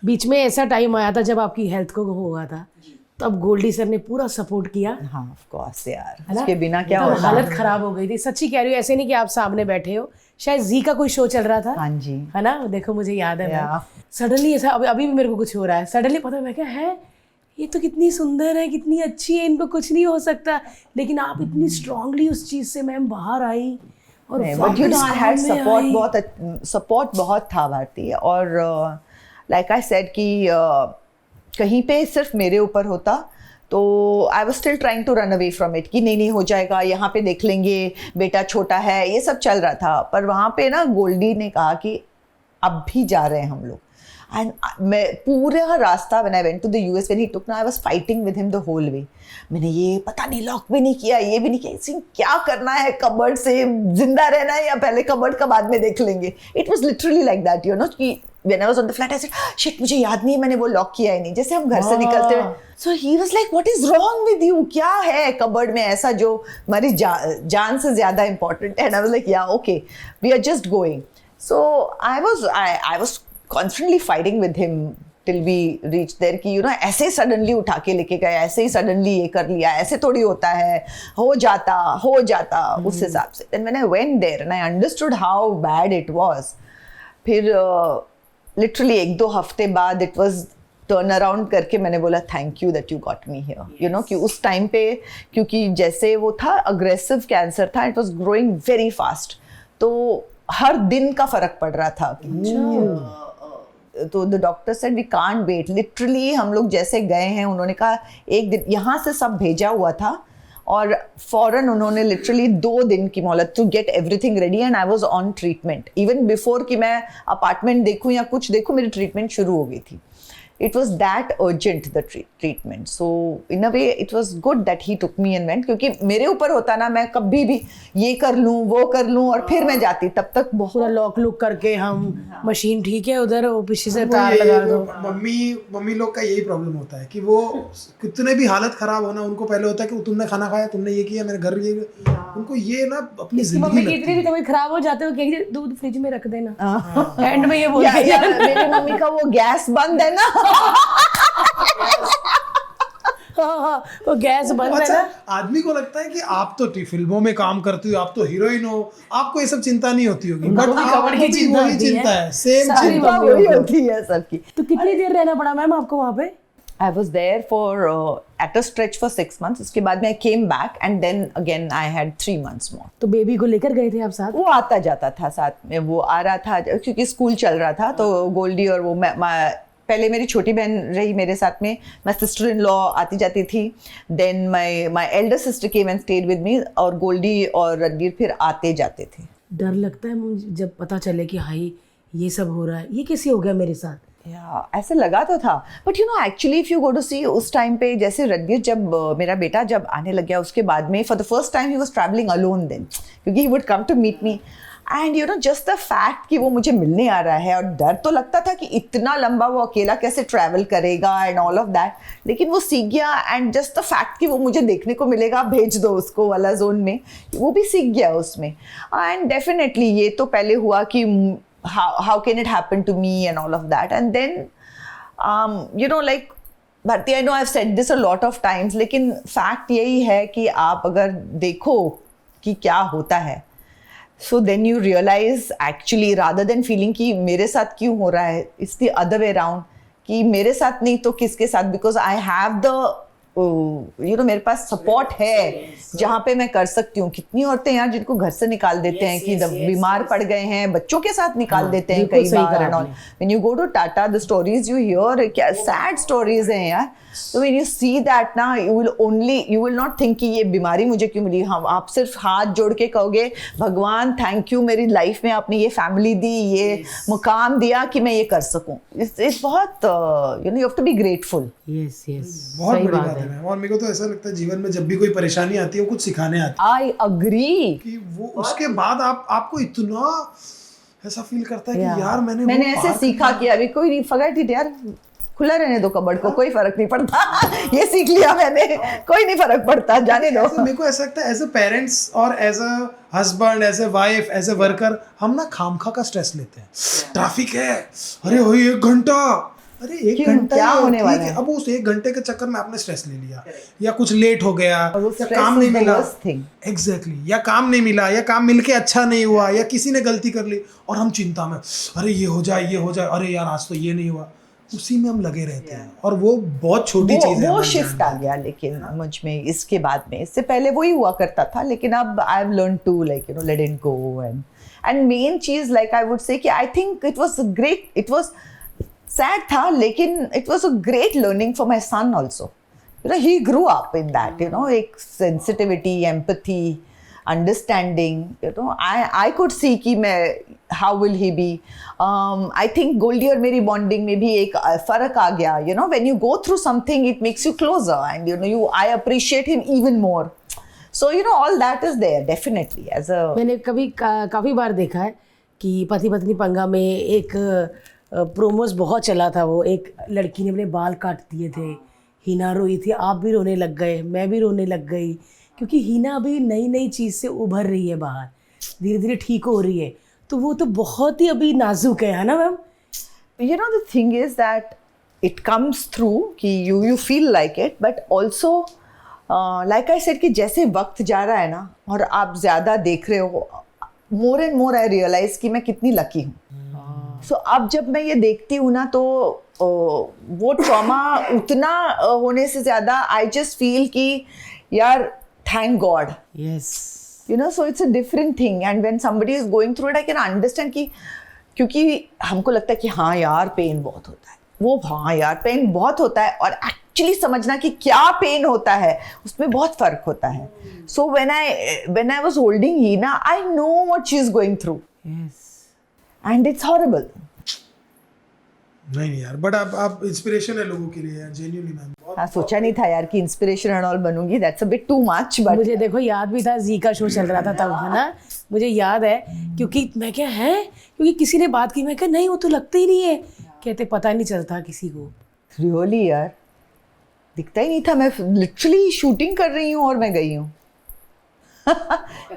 बीच में ऐसा टाइम आया था जब आपकी हेल्थ को हुआ था, तब गोल्डी सर ने पूरा सपोर्ट किया। हाँ ऑफ कोर्स यार, है ना? उसके बिना क्या तब होता। हालत खराब हो गई थी, सच्ची कह रही हूँ, ऐसे नहीं कि आप सामने बैठे हो, शायद जी का कोई शो चल रहा था। हाँ जी, है ना, देखो मुझे याद है Yeah. सडनली ऐसा अभी भी मेरे को कुछ हो रहा है, सडनली पता है मैं क्या है, ये तो कितनी सुंदर है, कितनी अच्छी है, इनको कुछ नहीं हो सकता, लेकिन आप इतनी स्ट्रांगली उस चीज से मैम बाहर आई और but you know I had support, I. बहुत सपोर्ट बहुत था भारती। और लाइक आई सेड कि कहीं पे सिर्फ मेरे ऊपर होता तो I was still trying to run away from it कि नहीं हो जाएगा, यहाँ पे देख लेंगे, बेटा छोटा है, ये सब चल रहा था। पर वहाँ पे ना गोल्डी ने कहा कि अब भी जा रहे हैं हम लोग। एंड मैं पूरा रास्ता when I went to the US, when he took ना, I was fighting with him the whole way. मैंने ये पता नहीं लॉक भी नहीं किया, ये भी नहीं किया, इसी क्या करना है, कबर्ड से जिंदा रहना है या पहले कबर्ड का बाद में देख लेंगे। It was literally like that, you know, कि when I was on the flight I said shit मुझे याद नहीं है मैंने वो लॉक किया ही नहीं, जैसे हम घर से निकलते हैं। So he was like what is wrong with you, क्या है कबर्ड में ऐसा जो हमारी जान से ज्यादा important है। And I was like yeah okay we are just going. So I was constantly fighting with him till we reached there कि you know ऐसे सडनली उठा के लेके गए, ऐसे ही सडनली ये कर लिया, ऐसे थोड़ी होता है, हो जाता उस हिसाब से। Then when I went there and I understood how bad it was, फिर लिटरली 1-2 हफ्ते बाद इट वाज टर्न अराउंड करके मैंने बोला thank you that you got me here, you know, कि उस टाइम पे क्योंकि जैसे वो था अग्रेसिव कैंसर था, it was growing very fast, तो हर दिन का फर्क पड़ रहा था। तो the doctor said we can't wait, literally हम लोग जैसे गए हैं, उन्होंने कहा एक दिन यहाँ से सब भेजा हुआ था और फौरन उन्होंने लिटरली 2 दिन की मोहलत to get everything ready. And I was on treatment even before कि मैं अपार्टमेंट देखूं या कुछ देखूं, मेरी ट्रीटमेंट शुरू हो गई थी। It was that urgent the treatment, so in a way it was good that he took me and went, क्योंकि मेरे ऊपर होता ना, मैं कभी भी ये कर लूँ वो कर लूँ और फिर मैं जाती, तब तक पूरा लॉक लुक करके हम मशीन ठीक है उधर, वो पीछे से तार लगा दो। मम्मी लोग का यही प्रॉब्लम होता है कि वो कितने भी हालत खराब होना, उनको पहले होता है कि तुमने खाना खाया, तुमने ये किया, मेरे घर ये, उनको ये ना अपनी जिंदगी मम्मी की इतनी भी तबीयत खराब हो जाते हो कि दूध फ्रिज में रख देना, एंड में ये बोलते हैं मेरी मम्मी का वो गैस बंद है ना। हाँ, वो गैस बंद है ना। आदमी को लगता है कि आप तो फिल्मों में काम करती हो, आप तो हीरोइन हो, आपको ये सब चिंता नहीं होती होगी, बट कबड़ की चिंता है, सेम चिंता वही होती है सबकी। तो कितनी देर रहना पड़ा मैम आपको वहाँ पे? I was there for at a stretch for 6 months. उसके बाद में I came back and then again I had 3 months more. तो बेबी को लेकर गए थे आप साथ? वो आता जाता था साथ में, वो आ रहा था क्योंकि स्कूल चल रहा था, तो गोल्डी और वो पहले मेरी छोटी बहन रही मेरे साथ में, माय सिस्टर इन लॉ आती जाती थी, then my elder sister came and stayed with me, और गोल्डी और रणवीर फिर आते जाते थे। डर लगता है मुझे जब पता चले कि हाई ये सब हो रहा है, ये कैसे हो गया मेरे साथ? या ऐसे लगा तो था, but you know actually if you go to see उस टाइम पे, जैसे रणवीर जब मेरा बेटा जब आने लग गया, उसके बाद में for the first time he was travelling alone then, क्योंकि he would come to meet me, and you know just the fact कि वो मुझे मिलने आ रहा है, और डर तो लगता था कि इतना लंबा वो अकेला कैसे ट्रैवल करेगा एंड ऑल ऑफ दैट, लेकिन वो सीख गया, एंड जस्ट द फैक्ट कि वो मुझे देखने को मिलेगा, भेज दो उसको वाला जोन में, वो भी सीख गया उसमें। एंड डेफिनेटली ये तो पहले हुआ कि how can it happen to me and all of that, and then you know like Bharti, I know I've said this a lot of times, लेकिन फैक्ट यही है कि आप अगर देखो कि क्या होता है, so then you realize actually rather than feeling कि मेरे साथ क्यों हो रहा है, it's the other way around कि मेरे साथ नहीं तो किसके साथ, because I have the you know मेरे पास सपोर्ट है जहाँ पे मैं कर सकती हूँ। कितनी औरतें यार जिनको घर से निकाल देते हैं कि बीमार पड़ गए हैं, बच्चों के साथ निकाल देते हैं कई बार, and all when you go to Tata the stories you hear, क्या सैड स्टोरीज हैं यार। तो व्हेन यू सी दैट ना, यू विल नॉट थिंक कि ये बीमारी मुझे क्यों मिली, हम आप सिर्फ हाथ जोड़ के कहोगे भगवान थैंक यू, मेरी लाइफ में आपने ये फैमिली दी, ये मुकाम दिया कि मैं ये कर सकूं। इट्स बहुत you know you have to be grateful. Yes yes, बहुत बड़ी बात है। और मेरे को तो ऐसा लगता है जीवन में जब भी कोई परेशानी आती है वो कुछ सिखाने आती है। आई अग्री कि वो उसके बाद आपको इतना ऐसा फील करता है कि यार मैंने ऐसे सीखा कि अभी कोई नहीं, फॉरगेट इट यार, खुला रहने दो कबर्ड को, कोई फर्क नहीं पड़ता। ये सीख लिया मैंने, कोई नहीं फर्क पड़ता, जाने दो। मेरे को ऐसा लगता है एज अ पेरेंट्स और as a husband, as a wife, as a worker, हम ना खामखा का स्ट्रेस लेते हैं। ट्रैफिक है, अरे वही 1 घंटा, अरे एक क्यों? घंटा क्या ही होने ठीक वाला है, है? अब उस एक घंटे के चक्कर में आपने स्ट्रेस ले लिया या कुछ लेट हो गया और वो या stress काम is नहीं the मिला, worst thing. एग्जैक्टली या काम नहीं मिला या काम मिलके अच्छा नहीं हुआ या किसी ने गलती कर ली और हम चिंता में, अरे ये हो जाए, अरे यार आज तो ये नहीं हुआ, उसी में हम लगे रहते हैं और वो बहुत छोटी चीज है वो हमारे शिफ्ट जान आ में। गया लेकिन मुझ में इसके बाद में, इससे पहले वही हुआ करता था लेकिन अब I have learn to like you know let it go and main चीज लाइक आई वुड से कि I think it was great, it was sad था लेकिन it was a great learning for my son also, you know he grew up in that, you know एक sensitivity, empathy, understanding, you know I could see कि मैं how will he be, I think Goldie और मेरी bonding में भी एक फर्क आ गया, you know when you go through something it makes you closer and you know you I appreciate him even more, so you know all that is there definitely as a मैंने काफ़ी बार देखा है कि पति पत्नी पंगा में एक प्रोमोस बहुत चला था, वो एक लड़की ने अपने बाल काट दिए थे, हिना रोई थी, आप भी रोने लग गए, मैं भी रोने लग गई, क्योंकि हिना अभी नई नई चीज़ से उभर रही है बाहर, धीरे धीरे ठीक हो रही है, तो वो तो बहुत ही अभी नाजुक है ना ma'am? you know the thing is that it comes through कि you feel like it but also like I said कि जैसे वक्त जा रहा है ना और आप ज़्यादा देख रहे हो, more and more I realize कि मैं कितनी लकी हूँ. So अब जब मैं ये देखती हूँ ना तो वो ट्रॉमा उतना होने से ज़्यादा I just feel कि यार thank God. Yes You know, so it's a different thing and when somebody is going through it I can understand कि क्योंकि हमको लगता है कि हाँ यार पेन बहुत होता है, वो हाँ यार पेन बहुत होता है और एक्चुअली समझना कि क्या पेन होता है उसमें बहुत फर्क होता है. So when I was holding Hina I know what she is going through yes and it's horrible. नहीं यार, बट आप इंस्पिरेशन है लोगों के लिए यार, जेन्युइनली मैम. हाँ सोचा नहीं था यार कि इंस्पिरेशन एंड ऑल बनूंगी, that's a bit too much but मुझे देखो याद भी था, जी का शो चल रहा था तब, है ना, मुझे याद है, क्योंकि मैं क्या है, क्योंकि किसी ने बात की, मैं क्या नहीं वो तो लगता ही नहीं है, कहते पता नहीं चलता किसी को. रियली यार दिखता ही नहीं था, मैं लिटरली शूटिंग कर रही हूँ और मैं गई हूँ.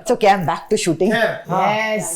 So okay, I'm back to shooting. खैर, हाँ. यस